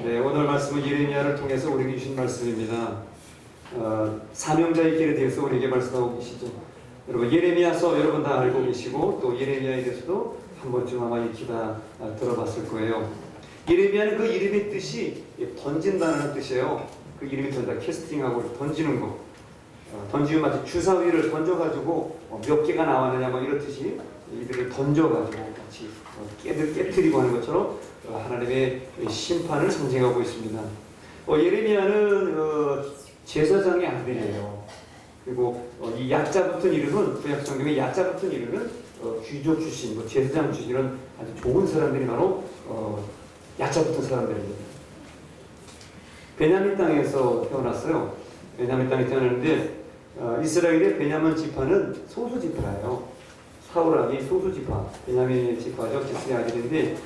네, 오늘 말씀은 예레미야를 통해서 우리에게 주신 말씀입니다. 사명자의 길에 대해서 우리에게 말씀하고 계시죠. 여러분, 예레미야서 여러분 다 알고 계시고 또 예레미야에 대해서도 한 번쯤 아마 익히다 들어봤을 거예요. 예레미야는 그 이름의 뜻이 던진다는 뜻이에요. 그 이름이 던진다, 캐스팅하고 던지는 거. 던지면 마치 주사위를 던져가지고 몇 개가 나왔느냐 뭐 이런 뜻이, 이들을 던져가지고 같이 깨뜨리고 하는 것처럼 하나님의 심판을 상징하고 있습니다. 예레미야는 제사장의 아들이에요. 그리고 이 야자 붙은 이름은, 구약 성경의 야자 붙은 이름은 귀족 출신, 제사장 출신, 이런 아주 좋은 사람들이 바로 야자 붙은 사람들입니다. 베냐민 땅에서 태어났어요. 베냐민 땅에 태어났는데 이스라엘의 베냐민 지파는 소수 지파예요. 사울 왕이 소수 지파, 베냐민 지파죠. 제스의 아들인데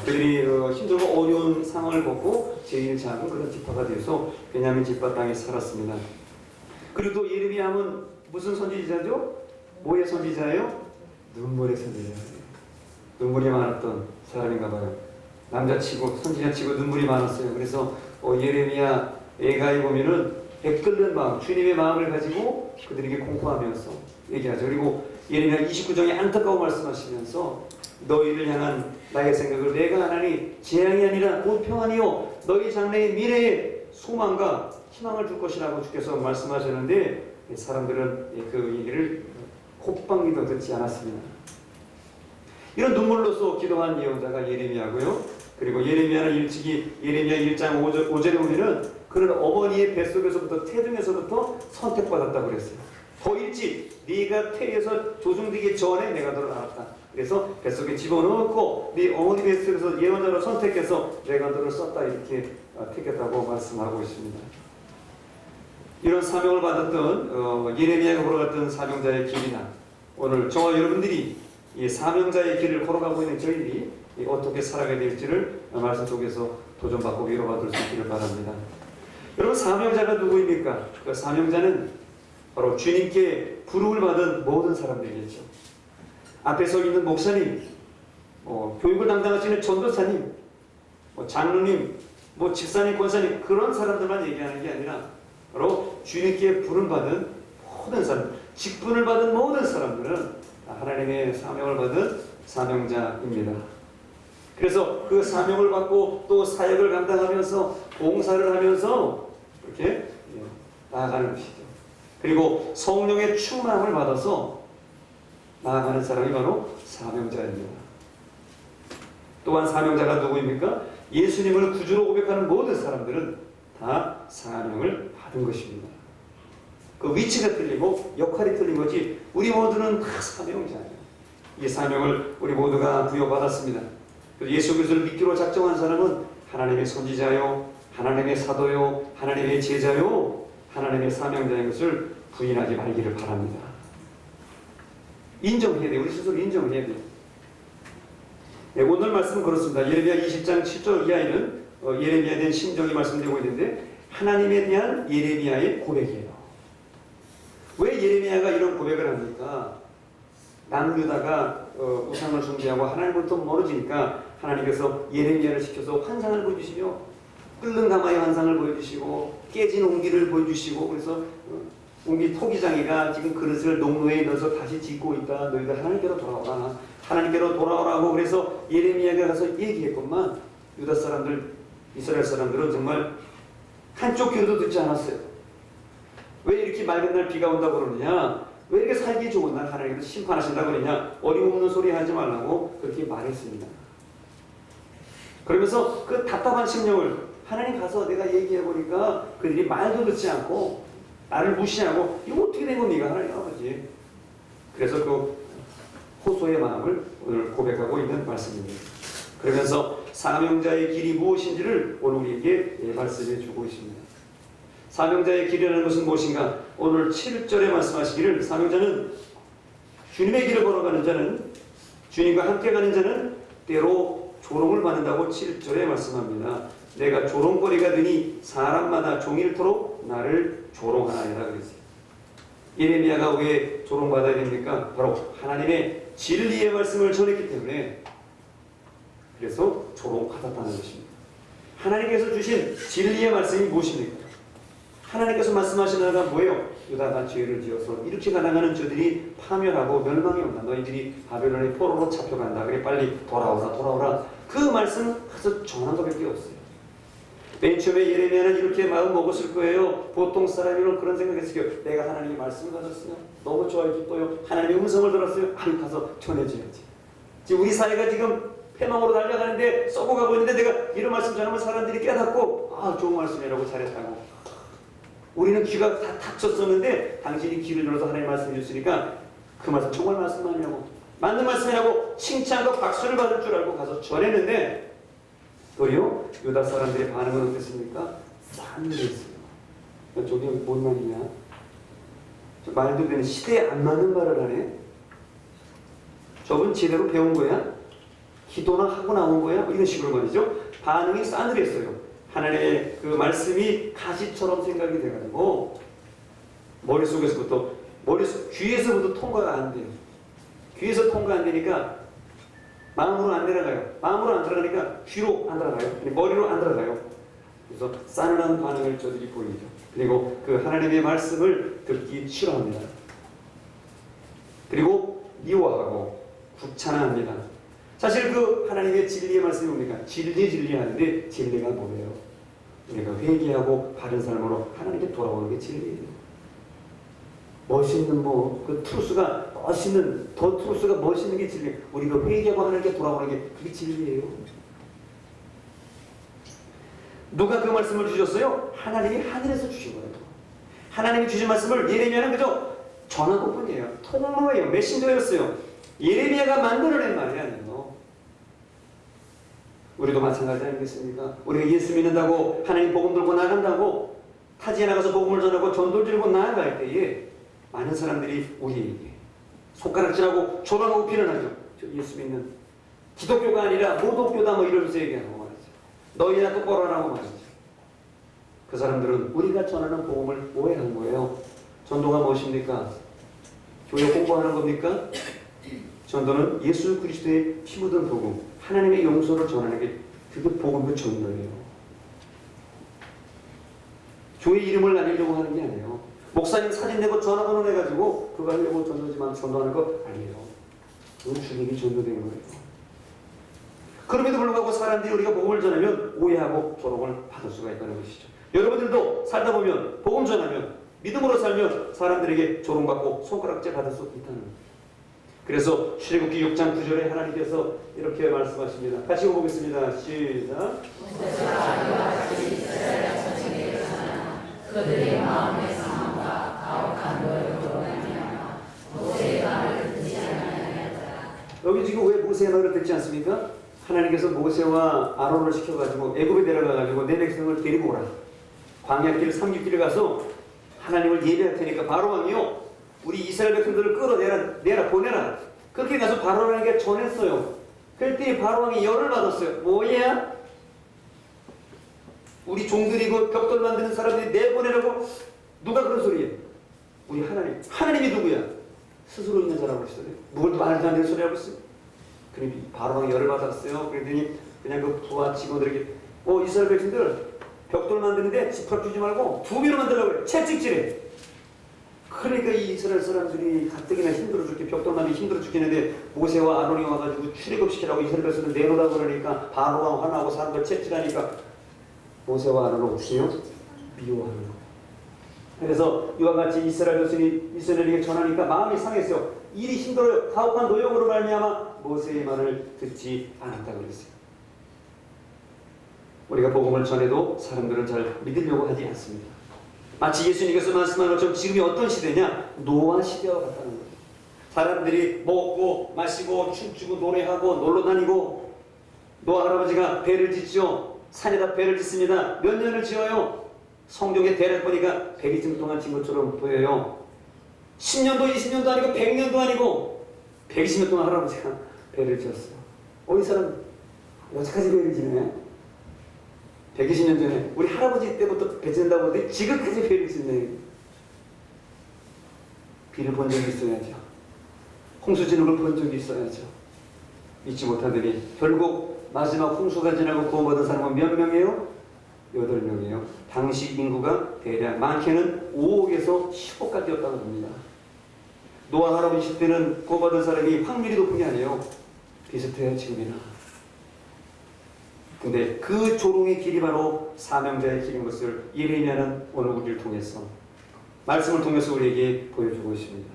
그들이 힘들고 어려운 상황을 겪고 제일 작은 그런 지파가 되어서 베냐민 지파 땅에 살았습니다. 그리고 또 예레미야는 무슨 선지자죠? 뭐의 선지자예요? 눈물의 선지자예요. 눈물이 많았던 사람인가 봐요. 남자치고 선지자치고 눈물이 많았어요. 그래서 예레미야 애가에 보면은 애끓는 마음, 주님의 마음을 가지고 그들에게 공포하면서 얘기하죠. 그리고 예레미야 29장에 안타까워 말씀하시면서 너희를 향한 나의 생각을 내가 하나니 재앙이 아니라 곧 평안이요 너희 장래의 미래에 소망과 희망을 줄 것이라고 주께서 말씀하셨는데 사람들은 그 얘기를 콧방귀도 듣지 않았습니다. 이런 눈물로서 기도한 예언자가 예레미야고요. 그리고 예레미야는 일찍이 예레미야 1장 5절에 보면은 그는 어머니의 뱃속에서부터 태중에서부터 선택받았다고 그랬어요. 더 일찍 네가 태에서 조중되기 전에 내가 너를 알았다. 그래서 뱃속에 집어넣었고 네 어머니 뱃속에서 예언자로 선택해서 내가 너를 썼다, 이렇게 택했다고 말씀하고 있습니다. 이런 사명을 받았던 예레미야가 걸어갔던 사명자의 길이나 오늘 저와 여러분들이 이 사명자의 길을 걸어가고 있는 저희들이 어떻게 살아가야 될지를 말씀 속에서 도전받고 위로받을 수 있기를 바랍니다. 여러분, 사명자가 누구입니까? 그 사명자는 바로 주님께 부름을 받은 모든 사람들이겠죠. 앞에 서 있는 목사님, 교육을 담당하시는 전도사님, 장로님, 집사님, 권사님, 그런 사람들만 얘기하는 게 아니라 바로 주님께 부름받은 모든 사람, 직분을 받은 모든 사람들은 하나님의 사명을 받은 사명자입니다. 그래서 그 사명을 받고 또 사역을 감당하면서 봉사를 하면서 이렇게 나아가는 것이죠. 그리고 성령의 충만함을 받아서 나아가는 사람이 바로 사명자입니다. 또한 사명자가 누구입니까? 예수님을 구주로 고백하는 모든 사람들은 다 사명을 받은 것입니다. 그 위치가 틀리고 역할이 틀린 거지 우리 모두는 다 사명자예요. 이 사명을 우리 모두가 부여받았습니다. 예수 그리스도를 믿기로 작정한 사람은 하나님의 선지자요, 하나님의 사도요, 하나님의 제자요, 하나님의 사명자인 것을 부인하지 말기를 바랍니다. 인정해야 돼요. 우리 스스로 인정해야 돼요. 네, 오늘 말씀은 그렇습니다. 예레미야 20장 7절 이하에는 예레미야에 대한 심정이 말씀되고 있는데 하나님에 대한 예레미야의 고백이에요. 왜 예레미야가 이런 고백을 합니까? 남유다가 우상을 숭배하고 하나님으로부터 멀어지니까 하나님께서 예레미야를 시켜서 환상을 보여주시며 끓는 가마의 환상을 보여주시고 깨진 옹기를 보여주시고, 그래서 옹기 토기장이가 지금 그릇을 농로에 넣어서 다시 짓고 있다. 너희들 하나님께로 돌아오라. 하나님께로 돌아오라고 그래서 예레미야가 가서 얘기했건만 유다 사람들, 이스라엘 사람들은 정말 한쪽 귀로도 듣지 않았어요. 왜 이렇게 맑은 날 비가 온다고 그러느냐? 왜 이렇게 살기 좋은 날 하나님께서 심판하신다고 그러냐? 어림없는 소리 하지 말라고 그렇게 말했습니다. 그러면서 그 답답한 심령을 하나님 가서 내가 얘기해보니까 그들이 말도 듣지 않고 나를 무시하고 이거 어떻게 된 겁니까? 하나님 아버지. 그래서 그 호소의 마음을 오늘 고백하고 있는 말씀입니다. 그러면서 사명자의 길이 무엇인지를 오늘 우리에게 말씀해 주고 있습니다. 사명자의 길이라는 것은 무엇인가? 오늘 7절에 말씀하시기를 사명자는 주님의 길을 걸어가는 자는, 주님과 함께 가는 자는 때로 조롱을 받는다고 7절에 말씀합니다. 내가 조롱거리가 되니 사람마다 종일토록 나를 조롱하나이다 그랬어요. 예레미야가 왜 조롱받아야 됩니까? 바로 하나님의 진리의 말씀을 전했기 때문에, 그래서 조롱받았다는 것입니다. 하나님께서 주신 진리의 말씀이 무엇입니까? 하나님께서 말씀하시는 건 뭐예요? 유다가 죄를 지어서 이렇게 가당하는 저들이 파멸하고 멸망이 온다. 너희들이 바벨론의 포로로 잡혀간다. 그래 빨리 돌아오라. 그 말씀 가서 전한 것밖에 없어요. 맨 처음에 예레미야는 이렇게 마음 먹었을 거예요. 보통 사람이면 그런 생각했어요. 내가 하나님의 말씀을 가졌어요. 너무 좋아요, 기뻐요. 하나님의 음성을 들었어요. 아니 가서 전해줘야지. 지금 우리 사회가 지금 패망으로 달려가는데 썩어가고 있는데 내가 이런 말씀 전하면 사람들이 깨닫고 아 좋은 말씀이라고 잘했다고. 우리는 귀가 다 닫혔었는데 당신이 귀를 열어서 하나님의 말씀을 주시니까 그 말씀 정말 말씀하냐고 맞는 말씀이라고 칭찬과 박수를 받을 줄 알고 가서 전했는데 또요 유다 사람들의 반응은 어땠습니까? 싸늘했어요. 저게 뭔 말이냐? 말도 되는 시대에 안 맞는 말을 하네. 저분 제대로 배운 거야? 기도나 하고 나온 거야? 뭐 이런 식으로 말이죠. 반응이 싸늘했어요. 하나님의 그 말씀이 가시처럼 생각이 돼가지고 귀에서부터 통과가 안 돼요. 귀에서 통과 안 되니까 마음으로 안 내려가요. 마음으로 안 들어가니까 귀로 안 들어가요. 머리로 안 들어가요. 그래서 싸늘한 반응을 저들이 보이죠. 그리고 그 하나님의 말씀을 듣기 싫어합니다. 그리고 미워하고 국찬합니다. 사실 그 하나님의 진리의 말씀이 뭡니까? 진리 하는데 진리가 뭐예요? 우리가 회개하고 바른 삶으로 하나님께 돌아오는 게 진리예요. 멋있는 그 트루스가 멋있는 게 진리예요. 우리가 회개하고 하나님께 돌아오는 게 그게 진리예요. 누가 그 말씀을 주셨어요? 하나님이 하늘에서 주신 거예요. 하나님이 주신 말씀을 예레미야는 그저 전한 것뿐이에요. 통로예요. 메신저였어요. 예레미야가 만들어낸 말이 아니에요. 우리도 마찬가지 아니겠습니까? 우리가 예수 믿는다고 하나님 복음 들고 나간다고 타지에 나가서 복음을 전하고 전도를 들고 나아갈 때에 많은 사람들이 우리에게 손가락질하고 조롱하고 비난하죠. 저 예수 믿는 기독교가 아니라 모독교다 이러면서 얘기하고 말이죠. 너희나 똑바로 하라고 말이죠. 그 사람들은 우리가 전하는 복음을 오해한 거예요. 전도가 무엇입니까? 교회 공부하는 겁니까? 전도는 예수 그리스도의 피 묻은 복음, 하나님의 용서를 전하는 게 그게 복음의 전도예요. 교회 이름을 날리려고 하는 게 아니에요. 목사님 사진 내고 전화번호 내가지고 그거 하려고 전도하는 거 아니에요. 그건 주님이 전도되는 거예요. 그럼에도 불구하고 사람들이 우리가 복음을 전하면 오해하고 조롱을 받을 수가 있다는 것이죠. 여러분들도 살다 보면 복음 전하면 믿음으로 살면 사람들에게 조롱받고 손가락질 받을 수 있다는 거예요. 그래서 출애굽기 6장 9절에 하나님께서 이렇게 말씀하십니다. 같이 읽어보겠습니다. 시작. 그들의 마음의 상함과 가혹한 노력으로 말미암아 모세의 말을 듣지 아니하였더라. 여기 지금 왜 모세의 말을 듣지 않습니까? 하나님께서 모세와 아론을 시켜가지고 애굽에 데려가가지고 내 백성을 데리고 오라. 광야길 30길을 가서 하나님을 예배할 테니까 바로 왕이요 우리 이스라엘 백성들을 끌어내라 보내라. 그렇게 가서 바로왕에게 전했어요. 그때 바로왕이 열을 받았어요. 뭐야? 우리 종들이고 벽돌 만드는 사람들이 내보내라고 누가 그런 소리예요? 우리 하나님이 누구야? 스스로 있는 사람으로 있어요. 뭘 말도 안 되는 소리 하고 있어요. 그러니 바로왕이 열을 받았어요. 그랬더니 그냥 그 부하 직원들에게 이스라엘 백성들 벽돌 만드는데 집합 주지 말고 2배로 만들라고 그래. 채찍질해. 그러니까 이 이스라엘 사람들이 가뜩이나 힘들어 죽게 벽돌 만들기 힘들어 죽겠는데 모세와 아론이 와가지고 출애굽시키라고 이스라엘 백성들 내놓으라고 그러니까 바로가 화나고 사람들 채찍하니까 모세와 아론은 어떻게 해요? 미워하는 거예요. 그래서 이와 같이 이스라엘 백성이 이스라엘에게 전하니까 마음이 상했어요. 일이 힘들어요. 가혹한 노역으로 말미암아 모세의 말을 듣지 않았다고 그랬어요. 우리가 복음을 전해도 사람들은 잘 믿으려고 하지 않습니다. 마치 예수님께서 말씀한 것처럼 지금이 어떤 시대냐? 노아 시대와 같다는 거예요. 사람들이 먹고 마시고 춤추고 노래하고 놀러 다니고 노아 할아버지가 배를 짓죠. 산에다 배를 짓습니다. 몇 년을 지어요? 성경에 대략 보니까 120년 동안 진 것처럼 보여요. 10년도 20년도 아니고 100년도 아니고 120년 동안 할아버지가 배를 지었어요. 이 사람 여태까지 배를 지네? 120년 전에 우리 할아버지 때부터 배 짓는다고 하는데 지금까지 배를 짓네. 비를 본 적이 있어야죠. 홍수 지는 걸 본 적이 있어야죠. 믿지 못하더니 결국 마지막 홍수가 지나고 구원받은 사람은 몇 명이에요? 8명이에요. 당시 인구가 대략 많게는 5억에서 10억까지 였다고 합니다. 노아 할아버지 시대는 구원받은 사람이 확률이 높은 게 아니에요. 비슷해요, 지금이나. 근데 그 조롱의 길이 바로 사명자의 길인 것을 예레미야는 오늘 우리를 통해서 말씀을 통해서 우리에게 보여주고 있습니다.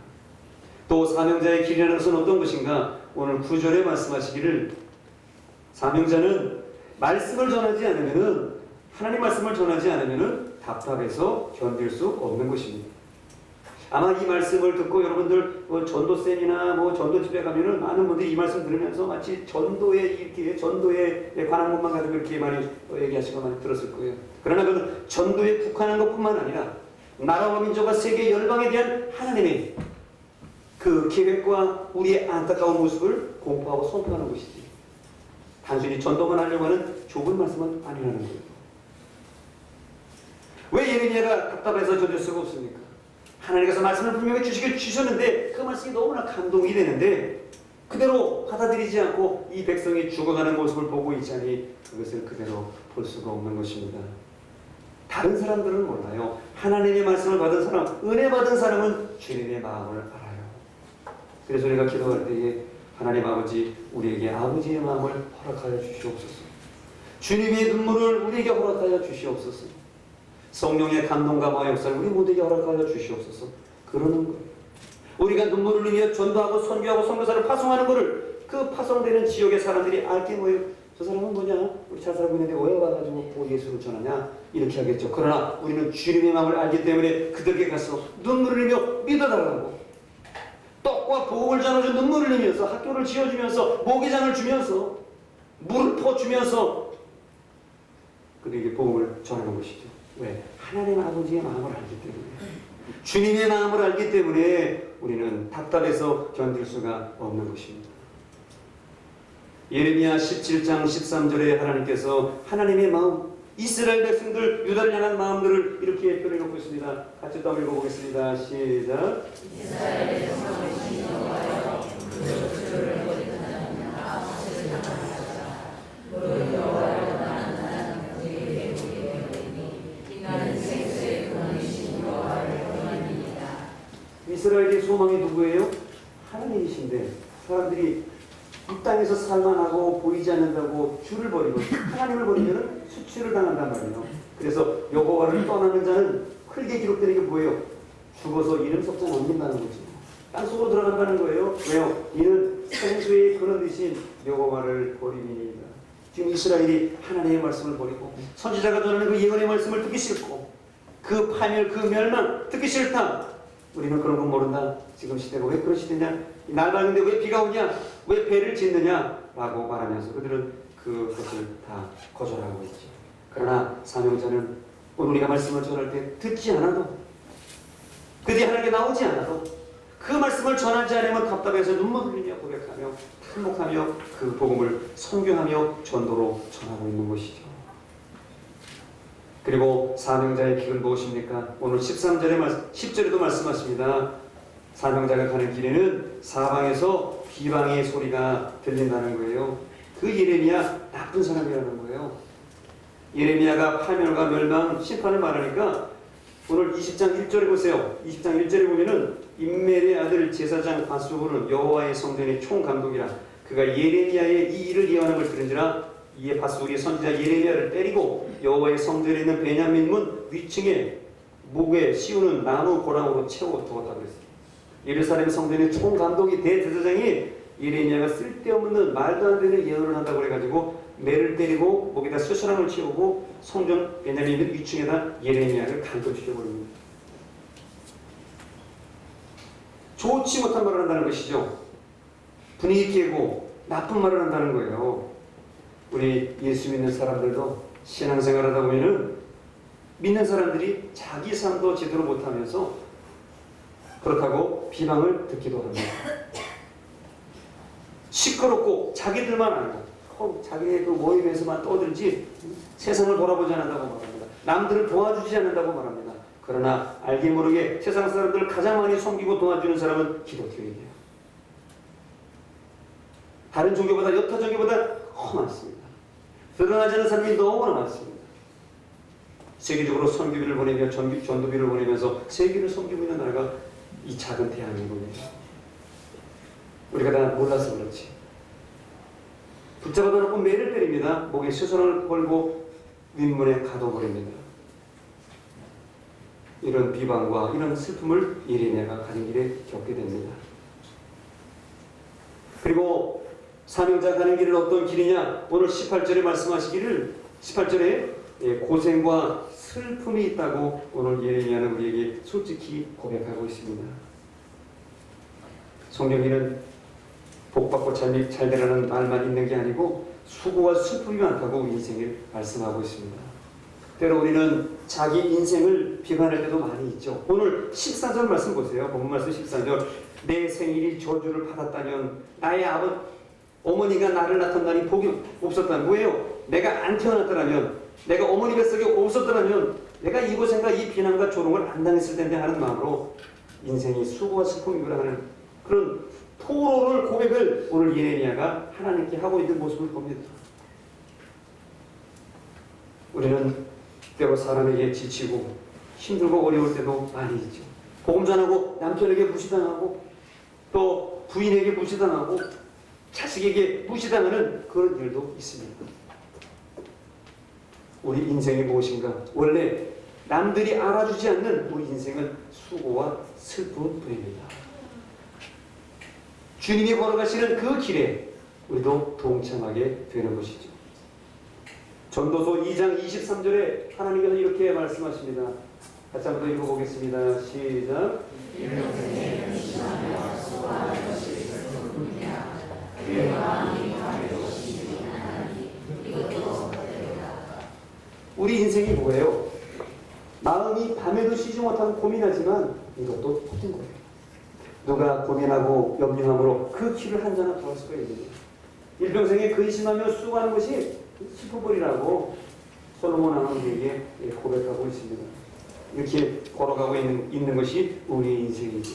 또 사명자의 길이라는 것은 어떤 것인가? 오늘 9절에 말씀하시기를 사명자는 말씀을 전하지 않으면은 하나님 말씀을 전하지 않으면은 답답해서 견딜 수 없는 것입니다. 아마 이 말씀을 듣고 여러분들 전도쌤이나 전도 집에 가면은 많은 분들이 이 말씀 들으면서 마치 전도에 관한 것만 가지고 이렇게 많이 얘기하시고 많이 들었을 거예요. 그러나 그는 전도에 국한한 것뿐만 아니라 나라와 민족과 세계 열방에 대한 하나님의 그 계획과 우리의 안타까운 모습을 공포하고 선포하는 것이지. 단순히 전도만 하려고 하는 좁은 말씀은 아니라는 거예요. 왜 예레미야가 답답해서 견딜 수가 없습니까? 하나님께서 말씀을 분명히 주셨는데 그 말씀이 너무나 감동이 되는데 그대로 받아들이지 않고 이 백성이 죽어가는 모습을 보고 있자니 그것을 그대로 볼 수가 없는 것입니다. 다른 사람들은 몰라요. 하나님의 말씀을 받은 사람, 은혜 받은 사람은 주님의 마음을 알아요. 그래서 우리가 기도할 때에 하나님 아버지 우리에게 아버지의 마음을 허락하여 주시옵소서. 주님의 눈물을 우리에게 허락하여 주시옵소서. 성령의 감동과 마의 역사를 우리 모두에게 허락하여 주시옵소서. 그러는 거예요. 우리가 눈물을 흘리며 전도하고 선교하고 선교사를 파송하는 것을 그 파송되는 지역의 사람들이 알게 뭐예요? 저 사람은 뭐냐? 우리 잘 살고 있는데 왜 와가지고 예수를 전하냐? 이렇게 하겠죠. 그러나 우리는 주님의 마음을 알기 때문에 그들에게 가서 눈물을 흘리며 믿어달라고 떡과 복을 전해줘 눈물을 흘리면서 학교를 지어주면서 모기장을 주면서 물을 퍼주면서 그들에게 복음을 전하는 것이죠. 왜? 하나님 아버지의 마음을 알기 때문에 주님의 마음을 알기 때문에 우리는 답답해서 견딜 수가 없는 것입니다. 예레미야 17장 13절에 하나님께서 하나님의 마음, 이스라엘 백성들 유다를 향한 마음들을 이렇게 표현해놓고 있습니다. 같이 한번 읽어보겠습니다. 시작. 이스라엘 백성을 신여와여 그 주를 버리는 아무것을 당하였다. 무릇 여호와여 나는 그에게 되리니 나는 생수의 근원이신 여호와를 경외합니다. 이스라엘의 소망이 누구예요? 하나님이신데 사람들이 이 땅에서 살만하고 보이지 않는다고 주를 버리고 하나님을 버리면 수치를 당한단 말이에요. 그래서 여호와를 떠나는 자는 흙에 기록되는 게 뭐예요? 죽어서 이름 석자 남긴다는 거죠. 땅속으로 들어간다는 거예요. 왜요? 이는 생수의 근원 되신 여호와를 버림이니이다. 지금 이스라엘이 하나님의 말씀을 버리고 선지자가 전하는 그 예언의 말씀을 듣기 싫고 그 파멸, 그 멸망 듣기 싫다. 우리는 그런 건 모른다. 지금 시대가 왜 그런 시대냐? 날 밝은데 왜 비가 오냐? 왜 배를 짓느냐? 라고 말하면서 그들은 그것을 다 거절하고 있죠. 그러나 사명자는 오늘 우리가 말씀을 전할 때 듣지 않아도 그들이 하나님께 나오지 않아도 그 말씀을 전하지 않으면 답답해서 눈물 흘리며 고백하며 한목하며 그 복음을 선교하며 전도로 전하고 있는 것이죠. 그리고 사명자의 길은 무엇입니까? 오늘 10절에도 말씀하십니다. 사명자가 가는 길에는 사방에서 비방의 소리가 들린다는 거예요. 그 예레미야 나쁜 사람이라는 거예요. 예레미야가 파멸과 멸망, 심판을 말하니까 오늘 20장 1절에 보세요. 20장 1절에 보면은 임멜의 아들 제사장 바스후는 여호와의 성전의 총감독이라 그가 예레미야의 이 일을 예언함을 들은지라 이에 바스후의 선지자 예레미야를 때리고 여호와의 성전에 있는 베냐민 문 위층에 목에 씌우는 나무 고랑으로 채워 두었다고 그랬어요. 예루살렘 성전의 총감독이 대제사장이 예레미야가 쓸데없는 말도 안 되는 예언을 한다고 해가지고 매를 때리고 목에다 쇠사랑을 채우고 성전 베냐민 위층에다 예레미야를 강도 죽여버립니다. 좋지 못한 말을 한다는 것이죠. 분위기 깨고 나쁜 말을 한다는 거예요. 우리 예수 믿는 사람들도 신앙생활 하다 보면은 믿는 사람들이 자기 삶도 제대로 못하면서 그렇다고 비방을 듣기도 합니다. 시끄럽고 자기들만 알고 자기의 그 모임에서만 떠들지 세상을 돌아보지 않는다고 말합니다. 남들을 도와주지 않는다고 말합니다. 그러나 알게 모르게 세상 사람들을 가장 많이 섬기고 도와주는 사람은 기독교인이에요. 다른 종교보다 여타 종교보다 더 많습니다. 드러나지 않는 사람이 너무나 많습니다. 세계적으로 선교비를 보내며 전도비를 보내면서 세계를 섬기고 있는 나라가 이 작은 대한민국입니다. 우리가 다 몰라서 그렇지. 붙잡아다 놓고 매를 때립니다. 목에 쇠손을 걸고 윗문에 가둬버립니다. 이런 비방과 이런 슬픔을 예레미야가 가는 길에 겪게 됩니다. 그리고 사명자 가는 길은 어떤 길이냐? 오늘 18절에 말씀하시기를 18절에 고생과 슬픔이 있다고 오늘 예레미야는 우리에게 솔직히 고백하고 있습니다. 성경에는 복받고 잘 되라는 말만 있는 게 아니고 수고와 슬픔이 많다고 인생을 말씀하고 있습니다. 때로 우리는 자기 인생을 비판할 때도 많이 있죠. 오늘 14절 말씀 보세요. 본문 말씀 14절. 내 생일이 저주를 받았다면 나의 어머니가 나를 낳던 날이 복이 없었다면 뭐예요? 내가 안 태어났더라면 내가 어머니 뱃속에 없었더라면 내가 이 고생과 이 비난과 조롱을 안 당했을 텐데 하는 마음으로 인생이 수고와 슬픔이구나 하는 그런 토로를 고백을 오늘 예레미야가 하나님께 하고 있는 모습을 봅니다. 우리는 때로 사람에게 지치고 힘들고 어려울 때도 많이 있죠. 복음 전하고 남편에게 무시당하고 또 부인에게 무시당하고 자식에게 무시당하는 그런 일도 있습니다. 우리 인생이 무엇인가? 원래 남들이 알아주지 않는 우리 인생은 수고와 슬픔뿐입니다. 주님이 걸어가시는 그 길에 우리도 동참하게 되는 것이죠. 전도서 2장 23절에 하나님께서 이렇게 말씀하십니다. 같이 한번 읽어보겠습니다. 시작. 우리 인생이 뭐예요? 마음이 밤에도 쉬지 못하고 고민하지만 이것도 힘든 거예요. 누가 고민하고 염려함으로 그 길을 한전한 더할 수가 있느냐. 일평생에 근심하며 수고하는 것이 슬퍼버리라고 솔로몬 왕에게 고백하고 있습니다. 이렇게 걸어가고 있는 것이 우리의 인생이죠.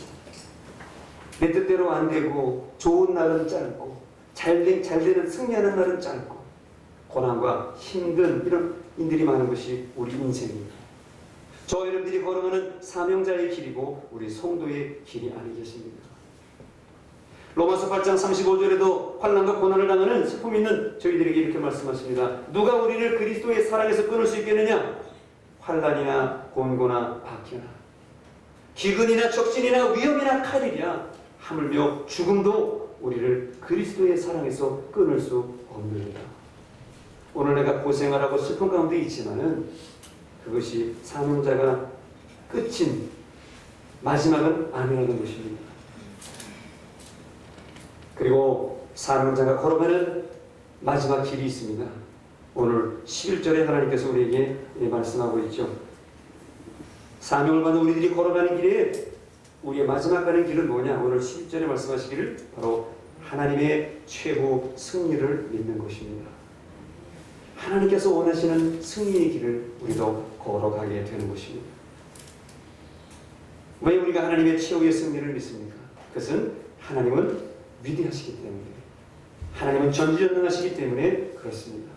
내 뜻대로 안 되고 좋은 날은 짧고 잘 되는 승리하는 날은 짧고 고난과 힘든 이런 인들이 많은 것이 우리 인생입니다. 저 여러분들이 걸어가는 사명자의 길이고 우리 성도의 길이 아니겠습니까? 로마서 8장 35절에도 환난과 고난을 당하는 슬픔 있는 저희들에게 이렇게 말씀하십니다. 누가 우리를 그리스도의 사랑에서 끊을 수 있겠느냐? 환난이나 곤고나 박해나 기근이나 적신이나 위험이나 칼이랴 하물며 죽음도 우리를 그리스도의 사랑에서 끊을 수 없느니라. 오늘 내가 고생하라고 슬픔 가운데 있지만은 그것이 사명자가 끝인 마지막은 아니라는 것입니다. 그리고 사명자가 걸어가는 마지막 길이 있습니다. 오늘 11절에 하나님께서 우리에게 말씀하고 있죠. 사명을 받는 우리들이 걸어가는 길에 우리의 마지막 가는 길은 뭐냐? 오늘 11절에 말씀하시기를 바로 하나님의 최후 승리를 믿는 것입니다. 하나님께서 원하시는 승리의 길을 우리도 걸어가게 되는 것입니다. 왜 우리가 하나님의 최후의 승리를 믿습니까? 그것은 하나님은 위대하시기 때문에, 하나님은 전지전능하시기 때문에 그렇습니다.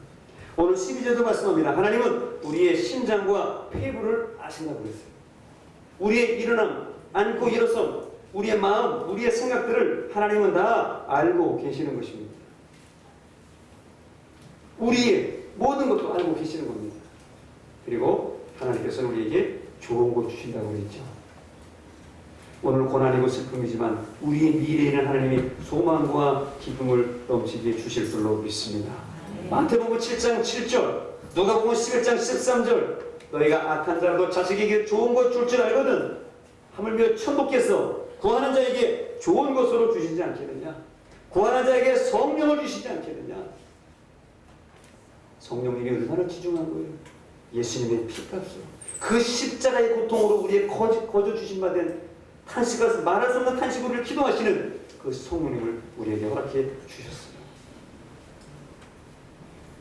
오늘 12절도 말씀합니다. 하나님은 우리의 심장과 폐부를 아신다고 그랬어요. 우리의 일어남, 앉고 일어섬, 우리의 마음, 우리의 생각들을 하나님은 다 알고 계시는 것입니다. 우리의 모든 것도 알고 계시는 겁니다. 그리고 하나님께서는 우리에게 좋은 것 주신다고 했죠. 오늘 고난이고 슬픔이지만 우리의 미래에는 하나님이 소망과 기쁨을 넘치게 주실 줄로 믿습니다. 마태복음 7장 7절, 누가복음 11장 13절, 너희가 악한 자라도 자식에게 좋은 것 줄 줄 알거든 하물며 천국께서 구하는 자에게 좋은 것으로 주시지 않겠느냐? 구하는 자에게 성령을 주시지 않겠느냐? 성령님이 얼마나 귀중한 거예요. 예수님의 피값으로 그 십자가의 고통으로 우리의 거저 주신 바 된 탄식을 말할 수 없는 탄식으로 우리를 기도하시는 그 성령님을 우리에게 허락해 주셨어요.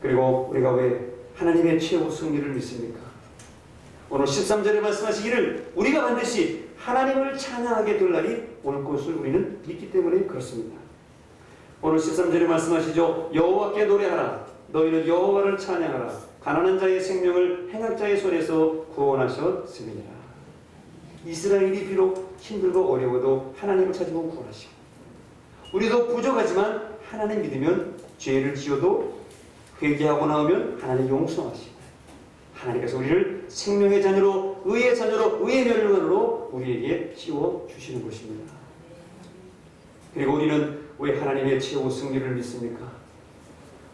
그리고 우리가 왜 하나님의 최후 승리를 믿습니까? 오늘 13절에 말씀하시기를 우리가 반드시 하나님을 찬양하게 될 날이 올 것을 우리는 믿기 때문에 그렇습니다. 오늘 13절에 말씀하시죠. 여호와께 노래하라. 너희는 여호와를 찬양하라. 가난한 자의 생명을 행악자의 손에서 구원하셨습니다. 이스라엘이 비록 힘들고 어려워도 하나님을 찾으면 구원하시고, 우리도 부족하지만 하나님 믿으면 죄를 지어도 회개하고 나오면 하나님 용서하시고, 하나님께서 우리를 생명의 자녀로, 의의 자녀로, 의의 멸류관으로 우리에게 씌워주시는 것입니다. 그리고 우리는 왜 하나님의 최후 승리를 믿습니까?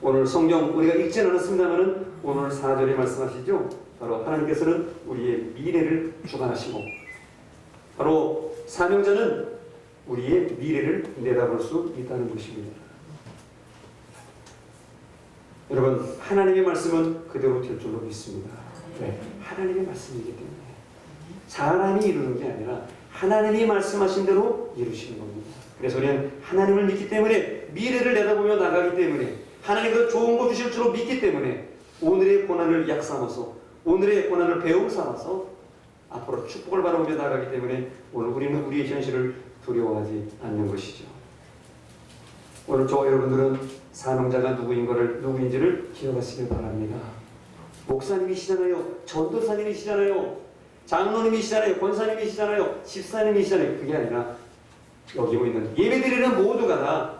오늘 성경 우리가 읽지는 않았습니다만 오늘 4절에 말씀하시죠. 바로 하나님께서는 우리의 미래를 주관하시고, 바로 사명자는 우리의 미래를 내다볼 수 있다는 것입니다. 여러분, 하나님의 말씀은 그대로 될 줄로 믿습니다. 네, 하나님의 말씀이기 때문에 사람이 이루는 게 아니라 하나님이 말씀하신 대로 이루시는 겁니다. 그래서 우리는 하나님을 믿기 때문에, 미래를 내다보며 나가기 때문에, 하나님께서 좋은 거 주실 줄로 믿기 때문에 오늘의 고난을 약 삼아서, 오늘의 고난을 배움 삼아서 앞으로 축복을 바라보며 나가기 때문에 오늘 우리는 우리의 현실을 두려워하지 않는 것이죠. 오늘 저와 여러분들은 사명자가 누구인지를 기억하시길 바랍니다. 목사님이시잖아요. 전도사님이시잖아요. 장로님이시잖아요. 권사님이시잖아요. 집사님이시잖아요. 그게 아니라 여기 있는 예배드리는 모두가 다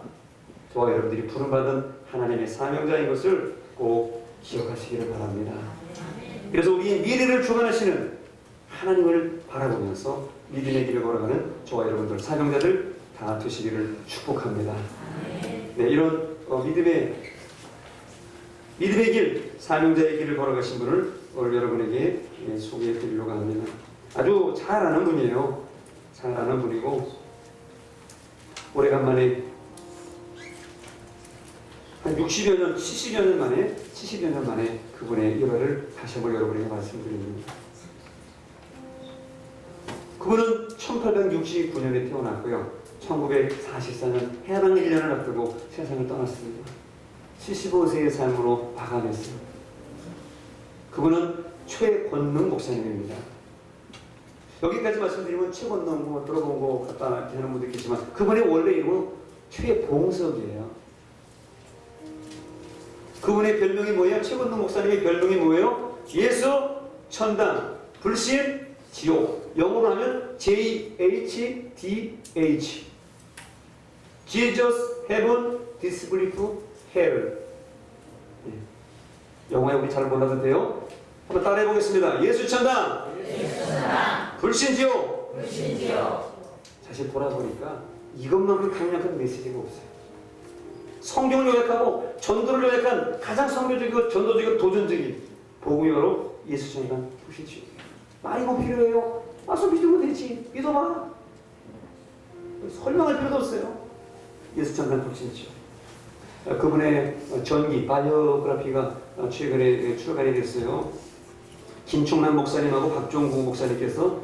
저와 여러분들이 부름받은 하나님의 사명자인 것을 꼭 기억하시기를 바랍니다. 그래서 우리의 미래를 주관하시는 하나님을 바라보면서 믿음의 길을 걸어가는 저와 여러분들 사명자들 다 되시기를 축복합니다. 네, 이런 믿음의 길, 사명자의 길을 걸어가신 분을 오늘 여러분에게 소개해 드리려고 합니다. 아주 잘 아는 분이에요. 잘 아는 분이고, 오래간만에 한 60여 년, 70여 년 만에 그분의 일화를 다시 한번 여러분에게 말씀드립니다. 그분은 1869년에 태어났고요. 1944년 해방 1년을 앞두고 세상을 떠났습니다. 75세의 삶으로 마감했어요. 그분은 최권능 목사님입니다. 여기까지 말씀드리면 최권능 들어본 거 같다 이렇게 하는 분도 있겠지만 그분의 원래 이름은 최봉석이에요. 그분의 별명이 뭐예요? 최권능 목사님의 별명이 뭐예요? 예수, 천당, 불신, 지옥. 영어로 하면 JHDH. Jesus, Heaven, Disbelief, Hell. 영어에 우리 잘 몰라도 돼요? 한번 따라해 보겠습니다. 예수 천당, 불신 지옥. 사실 돌아보니까 이것만큼 강력한 메시지가 없어요. 성경을 요약하고 전도를 요약한 가장 선교적이고 전도적이고 도전적인 복음이 바로 예수 천당, 불신 지옥. 말이 뭐 필요해요? 와서 믿으면 되지. 믿어봐. 설명할 필요도 없어요. 예수 천당, 불신 지옥. 그분의 전기, 바이오그래피가 최근에 출간이 됐어요. 김충남 목사님하고 박종구 목사님께서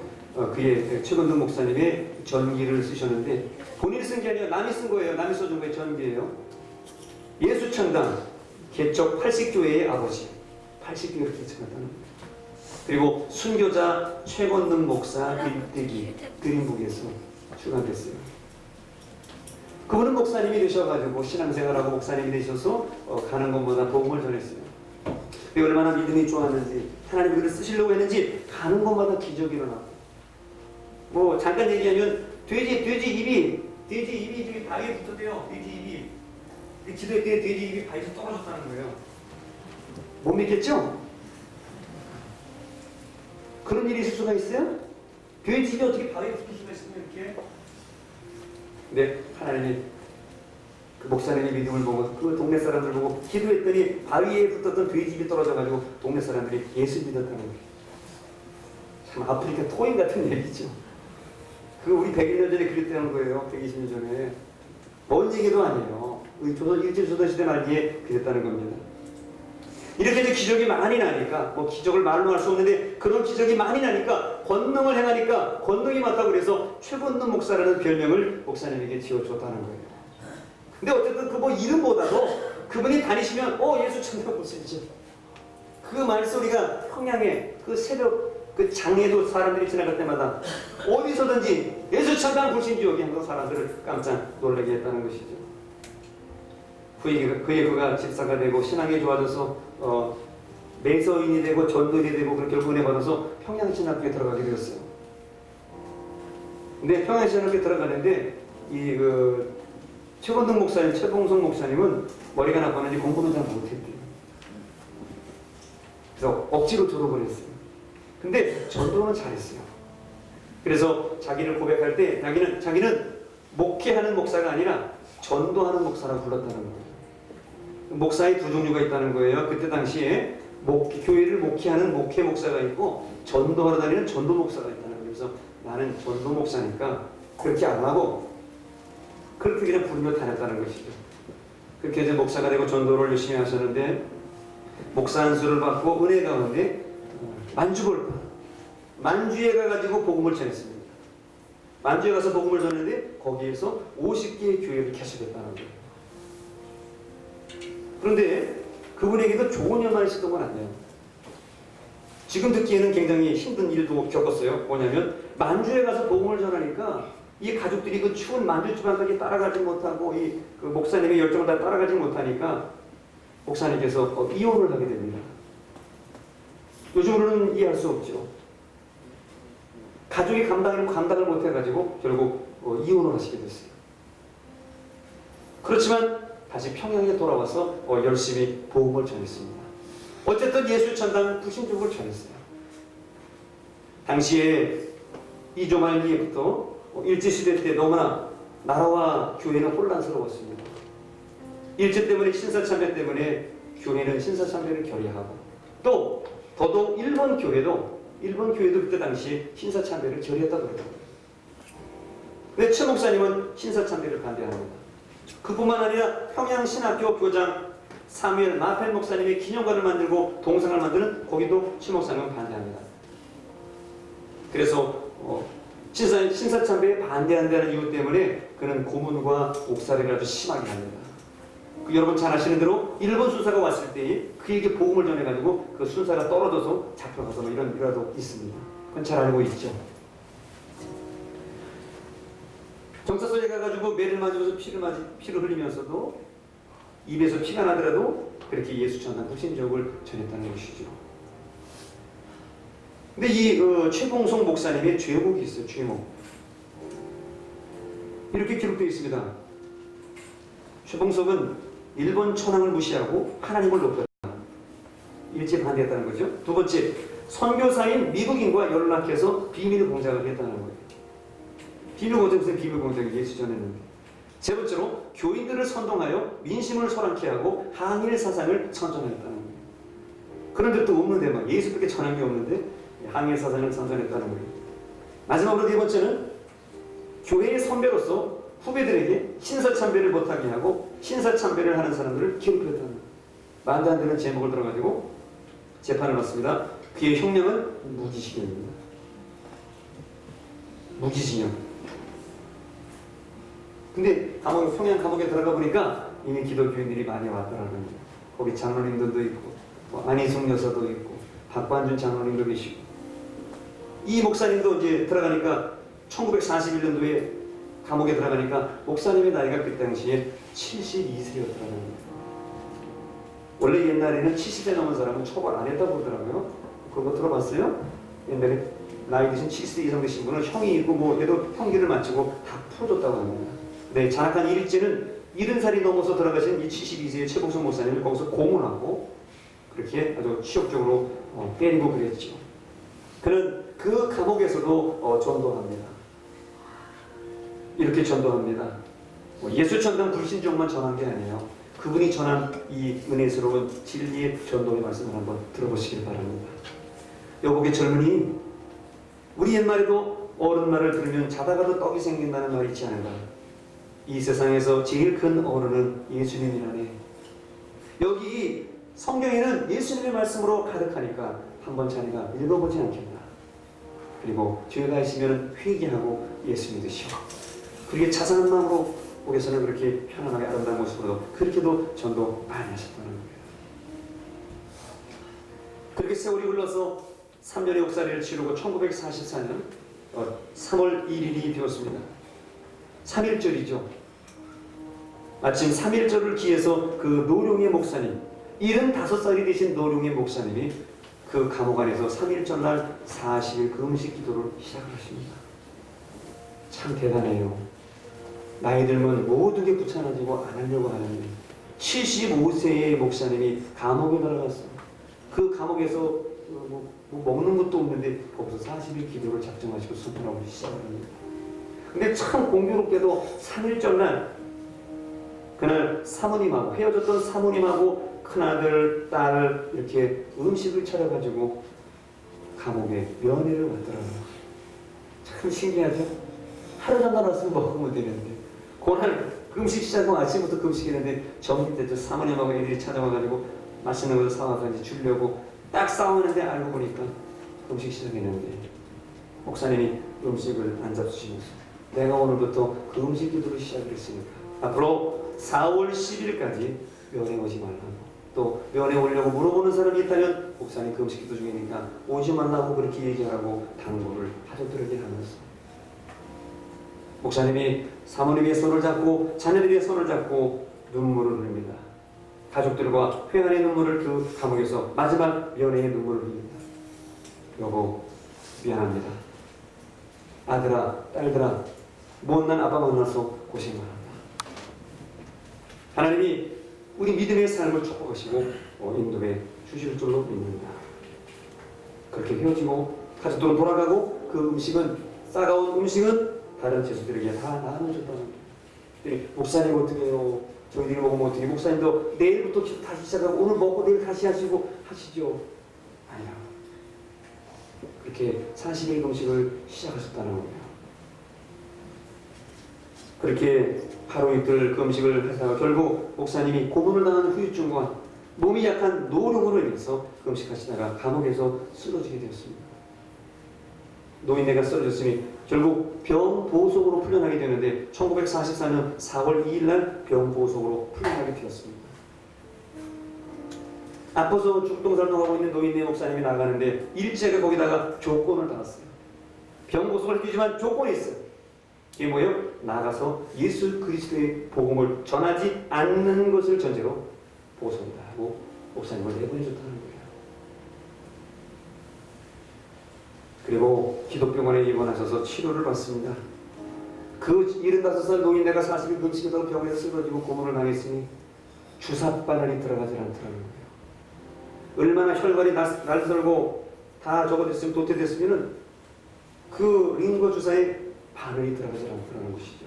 그의 최건동 목사님의 전기를 쓰셨는데, 본인이 쓴 게 아니라 남이 쓴 거예요. 남이 써준 거의 전기예요. 예수 천당, 개척 80교회의 아버지. 80교회를 개척했다는 거예요. 그리고 순교자 최건동 목사 일대기 그린북에서 출간됐어요. 그분은 목사님이 되셔가지고 신앙생활하고 목사님이 되셔서 가는 것보다 복음을 전했어요. 얼마나 믿음이 좋았는지, 하나님이 그를 쓰시려고 했는지 가는 것마다 기적이 일어나고, 뭐 잠깐 얘기하면 돼지 입이 저기 바위에 붙었대요. 돼지 입이 기도할 때 돼지 입이 바위에서 떨어졌다는 거예요. 못 믿겠죠? 그런 일이 있을 수가 있어요? 돼지 입이 어떻게 바위에 붙을 수가 있으면 이렇게? 근데 하나님이 그 목사님의 믿음을 보고 그 동네 사람들 보고 기도했더니 바위에 붙었던 돼지입이 떨어져가지고 동네 사람들이 예수 믿었다는 거예요. 참 아프리카 토인 같은 얘기죠. 그거 우리 100여 년 전에 그랬다는 거예요. 120년 전에. 먼 얘기도 아니에요. 일제조선시대 말기에 그랬다는 겁니다. 이렇게 이제 기적이 많이 나니까, 뭐 기적을 말로 할 수 없는데 그런 기적이 많이 나니까, 권능을 행하니까 권능이 많다고 그래서 최권능 목사라는 별명을 목사님에게 지어줬다는 거예요. 근데 어쨌든 그 뭐 이름보다도 그분이 다니시면 예수 천당 보시죠. 그 말소리가 평양에 그 새벽 그 장애도 사람들이 지나갈 때마다 어디서든지 예수 천당 불신 지옥이 하는 사람들을 깜짝 놀라게 했다는 것이죠. 후에 그가 집사가 되고 신앙이 좋아져서 매서인이 되고 전도인이 되고 그렇게 은혜 받아서 평양신학교에 들어가게 되었어요. 근데 평양신학교에 들어가는데 최건동 목사님, 최봉성 목사님은 머리가 나빠는지 공부는 잘 못했대요. 그래서 억지로 졸업을 했어요. 근데 전도는 잘했어요. 그래서 자기를 고백할 때 자기는 목회하는 목사가 아니라 전도하는 목사라고 불렀다는 거예요. 목사의 두 종류가 있다는 거예요. 그때 당시에 교회를 목회하는 목회 목사가 있고 전도하러 다니는 전도 목사가 있다는 거예요. 그래서 나는 전도 목사니까 그렇게 안 하고 그렇게 그냥 부르며 다녔다는 것이죠. 그렇게 이제 목사가 되고 전도를 열심히 하셨는데 목사 안수를 받고 은혜 가운데 만주에 가가지고 복음을 전했습니다. 만주에 가서 복음을 전했는데 거기에서 50개의 교회를 개설했다는 거예요. 그런데 그분에게도 좋은 일만 있었던 건 아니에요. 지금 듣기에는 굉장히 힘든 일도 겪었어요. 뭐냐면 만주에 가서 복음을 전하니까 이 가족들이 그 추운 만주 지방까지 따라가지 못하고 그 목사님의 열정을 다 따라가지 못하니까 목사님께서 이혼을 하게 됩니다. 요즘으로는 이해할 수 없죠. 가족이 감당을 못해가지고 결국 이혼을 하시게 됐어요. 그렇지만 다시 평양에 돌아와서 열심히 복음을 전했습니다. 어쨌든 예수 전당 불신족을 전했어요. 당시에 2조 말기부터 일제시대 때 너무나 나라와 교회는 혼란스러웠습니다. 일제 때문에 신사참배 때문에 교회는 신사참배를 결의하고 또 더더욱 일본 교회도 그때 당시에 신사참배를 결의했다고 그러더라고요. 근데 최 목사님은 신사참배를 반대합니다. 그뿐만 아니라 평양신학교 교장 사무엘 마펠 목사님의 기념관을 만들고 동상을 만드는 거기도 최 목사님은 반대합니다. 그래서 신사참배에 반대한다는 이유 때문에 그는 고문과 옥살이를 아주 심하게 합니다. 여러분 잘 아시는 대로 일본 순사가 왔을 때 그에게 복음을 전해가지고 그 순사가 떨어져서 잡혀가서 이런 일화도 있습니다. 그건 잘 알고 있죠. 정사소에 가가지고 매를 맞으면서 피를 흘리면서도 입에서 피가 나더라도 그렇게 예수 전한 불신족을 전했다는 것이죠. 근데 이 최봉성 목사님의 죄목이 있어요. 죄목. 이렇게 기록되어 있습니다. 최봉성은 일본 천황을 무시하고 하나님을 높였다. 일제 반대했다는 거죠. 두 번째, 선교사인 미국인과 연락해서 비밀 공작을 했다는 거예요. 비밀 공작에서 비밀 공작을 예수 전했는데. 세 번째로 교인들을 선동하여 민심을 소란케 하고 항일 사상을 선전했다는 거예요. 그런데 또 없는데 막 예수밖에 전한 게 없는데 항일 사상을 선전했다는 거예요. 마지막으로 네 번째는 교회의 선배로서 후배들에게 신사참배를 못하게 하고 신사참배를 하는 사람들을 괴롭혔다는 거예요. 말도 안 되는 제목을 들어가지고 재판을 받습니다. 그의 형량은 무기징역입니다. 무기징역. 근데 평양 감옥에 들어가 보니까 이미 기독교인들이 많이 왔더라고요. 거기 장로님들도 있고 안희숙 여사도 있고 박관준 장로님도 계시고 이 목사님도 이제 들어가니까 1941년도에 감옥에 들어가니까 목사님의 나이가 그 당시에 72세였더라고요. 원래 옛날에는 70세 넘은 사람은 처벌 안 했다고 그러더라고요. 그거 들어봤어요? 옛날에 나이 드신 70세 이상 되신 분은 형이 있고 뭐 얘도 형기를 마치고 다 풀어줬다고 합니다. 네, 장악한 일일제는 70살이 넘어서 들어가신 이 72세의 최봉성 목사님을 거기서 고문하고 그렇게 아주 치욕적으로 때리고 그랬죠. 그는 그 감옥에서도 전도합니다. 이렇게 전도합니다. 예수 전당 불신족만 전한 게 아니에요. 그분이 전한 이 은혜스러운 진리의 전도의 말씀을 한번 들어보시길 바랍니다. 여복의 젊은이, 우리 옛말에도 어른 말을 들으면 자다가도 떡이 생긴다는 말이 있지 않은가? 이 세상에서 제일 큰 어른은 예수님이라네. 여기 성경에는 예수님의 말씀으로 가득하니까 한번 자네가 읽어보지 않겠나. 그리고 죄가 있으면 회개하고 예수 믿으시오. 그렇게 자상한 마음으로 옥에서는 그렇게 편안하게 아름다운 모습으로 그렇게도 전도 많이 하셨다는 거예요. 그렇게 세월이 흘러서 3년의 옥살이를 치르고 1944년 3월 1일이 되었습니다. 3.1절이죠. 마침 3.1절을 기해서 그 노룡의 목사님, 75살이 되신 노룡의 목사님이 그 감옥 안에서 3.1절 날 40일 금식 기도를 시작하십니다. 참 대단해요. 나이 들면 모든 게 귀찮아지고 안 하려고 하는데 75세의 목사님이 감옥에 들어갔어요. 그 감옥에서 먹는 것도 없는데 거기서 40일 기도를 작정하시고 순탄하고 시작합니다. 근데 참 공교롭게도 3.1절 날 그날 사모님하고 헤어졌던 사모님하고 큰아들, 딸 이렇게 음식을 차려가지고 감옥에 면회를 왔더라고요. 참 신기하죠? 하루 잠깐 왔으면 먹으면 되는데 그날 금식 시작하고 아침부터 금식했는데 점심 때 사모님하고 애들이 찾아와가지고 맛있는 걸 사와서 이제 주려고 딱 싸우는데 알고 보니까 금식 시작했는데 목사님이 음식을 안 잡수시면서 내가 오늘부터 그 음식 기도를 시작했으니까 앞으로 4월 10일까지 면회 오지 말라고, 또 면회 오려고 물어보는 사람이 있다면 목사님 그 음식 기도 중이니까 오지 말라고 그렇게 얘기하라고 당부를 가족들에게 하면서 목사님이 사모님의 손을 잡고 자녀들의 손을 잡고 눈물을 흘립니다. 가족들과 회한의 눈물을 그 감옥에서 마지막 면회의 눈물을 흘립니다. 여보 미안합니다. 아들아 딸들아 못난 아빠 만나서 고생 많았다. 하나님이 우리 믿음의 삶을 축복하시고 인도해 주실 줄로 믿는다. 그렇게 헤어지고 가족들은 돌아가고 그 음식은 싸가운 음식은 다른 제수들에게 다 나눠줬다는 거예요. 목사님 어떻게 해요? 저희들이 먹으면 어떻게? 목사님도 내일부터 다시 시작하고 오늘 먹고 내일 다시 하시고 하시죠. 아니야. 그렇게 40일 음식을 시작하셨다는 거예요. 그렇게 하루 이틀 그 음식을 하다가 결국 목사님이 고문을 당한 후유증과 몸이 약한 노령으로 인해서 그 음식하시다가 감옥에서 쓰러지게 되었습니다. 노인네가 쓰러졌으니 결국 병보석으로 풀려나게 되는데 1944년 4월 2일 날 병보석으로 풀려나게 되었습니다. 아파서 죽동살동하고 있는 노인네 목사님이 나가는데 일제가 거기다가 조건을 달았어요. 병보석을 끼지만 조건이 있어요. 이게 뭐예요? 나가서 예수 그리스도의 복음을 전하지 않는 것을 전제로 보석이다 하고 목사님을 내보내줬다는 거예요. 그리고 기독병원에 입원하셔서 치료를 받습니다. 그 75살 노인네가 40일 금식하다가 병원에서 쓰러지고 고문을 당했으니 주사바늘이 들어가지 않더라는 거예요. 얼마나 혈관이 날설고 다 적어졌으면 도태됐으면 그 링거 주사에 바늘이 들어가지 않더라는 것이죠.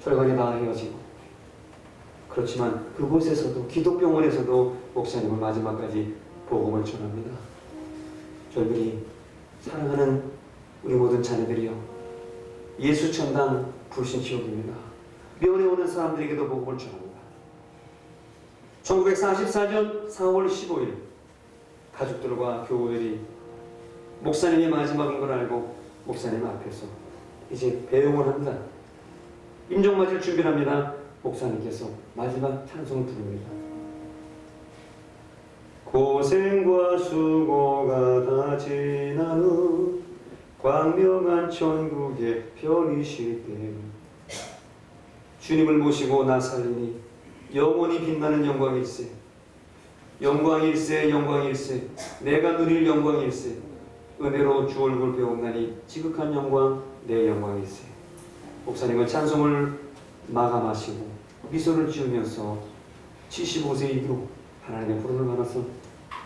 혈관이 다 헤어지고. 그렇지만 그곳에서도 기독병원에서도 목사님은 마지막까지 복음을 전합니다. 저희들이 사랑하는 우리 모든 자녀들이요, 예수 천당 불신지옥입니다. 면회 오는 사람들에게도 복음을 전합니다. 1944년 4월 15일 가족들과 교우들이 목사님이 마지막인 걸 알고 목사님 앞에서 이제 배웅을 합니다. 임종맞이를 준비합니다. 목사님께서 마지막 찬송을 부릅니다. 고생과 수고가 다 지난 후 광명한 천국에 편이실 때 주님을 모시고 나 살리니 영원히 빛나는 영광일세. 영광일세 영광일세 내가 누릴 영광일세. 은혜로 주 얼굴 배웠나니 지극한 영광 내 영광일세. 목사님은 찬송을 마감하시고 미소를 지으면서 75세 이후로 하나님의 부름을 받아서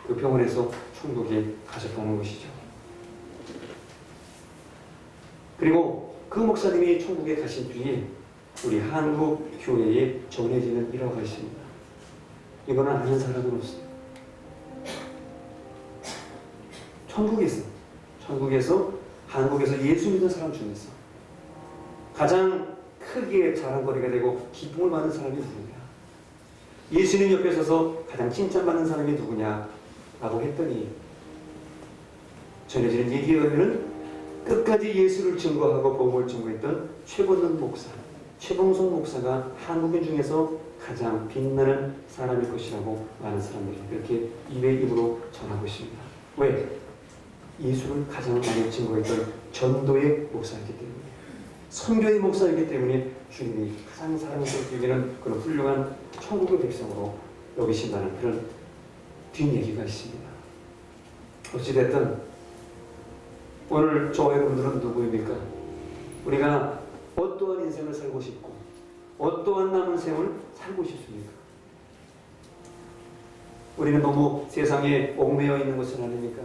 그 병원에서 천국에 가셨다는 것이죠. 그리고 그 목사님이 천국에 가신 뒤에 우리 한국 교회에 전해지는 일화가 있습니다. 이거는 아는 사람은 없어요. 천국에서 한국에서 예수 믿는 사람 중에서 가장 크게 자랑거리가 되고 기쁨을 받는 사람이 누구냐? 예수님 옆에 서서 가장 칭찬받는 사람이 누구냐? 라고 했더니 전해지는 얘기에 의하면 끝까지 예수를 증거하고 복음을 증거했던 최범동 목사, 최봉송 목사가 한국인 중에서 가장 빛나는 사람일 것이라고 많은 사람들이 그렇게 입에 입으로 전하고 있습니다. 왜? 예수를 가장 많이 증거했던 전도의 목사이기 때문에. 선교의 목사이기 때문에 주님이 가장 사랑스럽게 여기는 그런 훌륭한 천국의 백성으로 여기신다는 그런 뒷얘기가 있습니다. 어찌됐든 오늘 저와 여러분들은 누구입니까? 우리가 어떠한 인생을 살고 싶고 어떠한 남은 생을 살고 싶습니까? 우리는 너무 세상에 얽매여 있는 것은 아닙니까?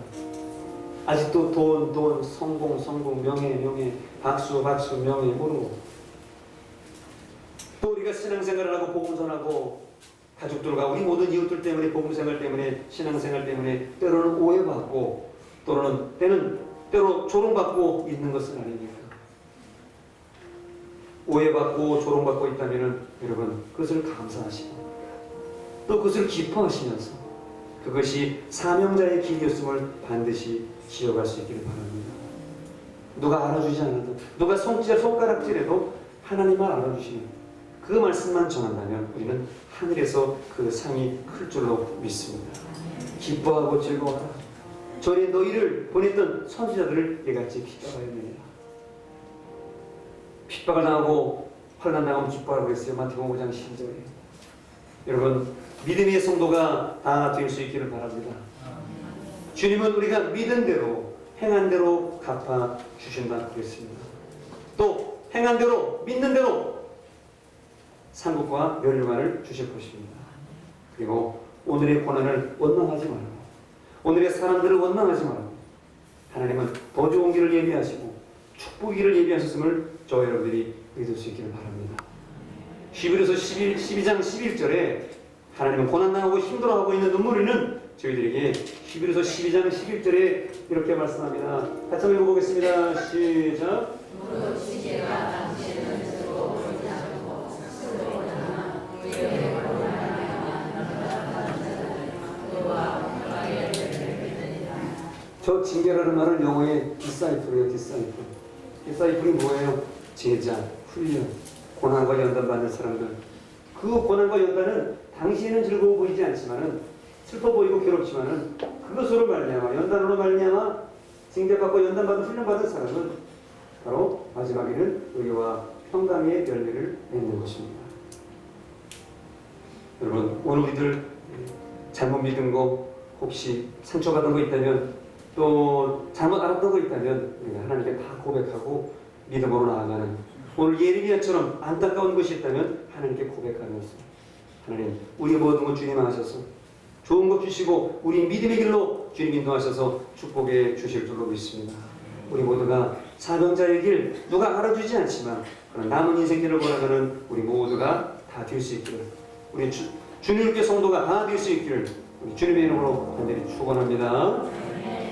아직도 돈, 성공, 명예, 박수, 명예 모르고 또 우리가 신앙생활을 하고 복음 전하고 가족들과 우리 모든 이웃들 때문에 복음생활 때문에 신앙생활 때문에 때로는 오해받고 때로 조롱받고 있는 것은 아닙니까? 오해받고 조롱받고 있다면 여러분 그것을 감사하시고 또 그것을 기뻐하시면서 그것이 사명자의 길이었음을 반드시 지어갈 수 있기를 바랍니다. 누가 알아주지 않아도 누가 손가락질해도 하나님만 알아주시는 그 말씀만 전한다면 우리는 하늘에서 그 상이 클 줄로 믿습니다. 기뻐하고 즐거워하라. 전에 너희를 보냈던 선지자들을 이같이 핍박하였느니라. 핍박을 당하고 환난 당하면 기뻐하라고 했어요. 마태복음 5장 10절에. 여러분 믿음의 성도가 다 될 수 있기를 바랍니다. 주님은 우리가 믿은 대로 행한 대로 갚아 주신다 그랬습니다. 또 행한 대로 믿는 대로 상급과 면류관을 주실 것입니다. 그리고 오늘의 고난을 원망하지 말고 오늘의 사람들을 원망하지 말고 하나님은 더 좋은 길을 예비하시고 축복의 길을 예비하셨음을 저와 여러분들이 믿을 수 있기를 바랍니다. 히브리서 12장 11절에 하나님은 고난당하고 힘들어하고 있는 눈물 흘리는 저희들에게 히브리서 12장 11절에 이렇게 말씀합니다. 같이 한번 읽어보겠습니다. 시작. 저 징계라는 말은 영어의 disciple이에요. disciple이 뭐예요? 제자, 훈련, 고난과 연단받는 사람들. 그 고난과 연단은 당시에는 즐거워 보이지 않지만은 슬퍼 보이고 괴롭지만은 그것으로 말미암아 연단으로 말미암아 징계받고 연단받은 훈련받은 사람은 바로 마지막에는 의와 평강의 열매를 맺는 것입니다. 여러분 오늘 우리들 잘못 믿은 거 혹시 상처받은 거 있다면 또 잘못 알았던 거 있다면 우리가 하나님께 다 고백하고 믿음으로 나아가는 오늘 예레미야처럼 안타까운 것이 있다면 하나님께 고백하면서 하나님 우리 모든 것 주님 하셔서 좋은 것 주시고 우리 믿음의 길로 주님 인도하셔서 축복해 주실 줄로 믿습니다. 우리 모두가 사명자의 길 누가 알아주지 않지만 그런 남은 인생길을 걸어가는 우리 모두가 다 될 수 있기를 우리 주님께 성도가 다 될 수 있기를 우리 주님의 이름으로 간절히 축원합니다.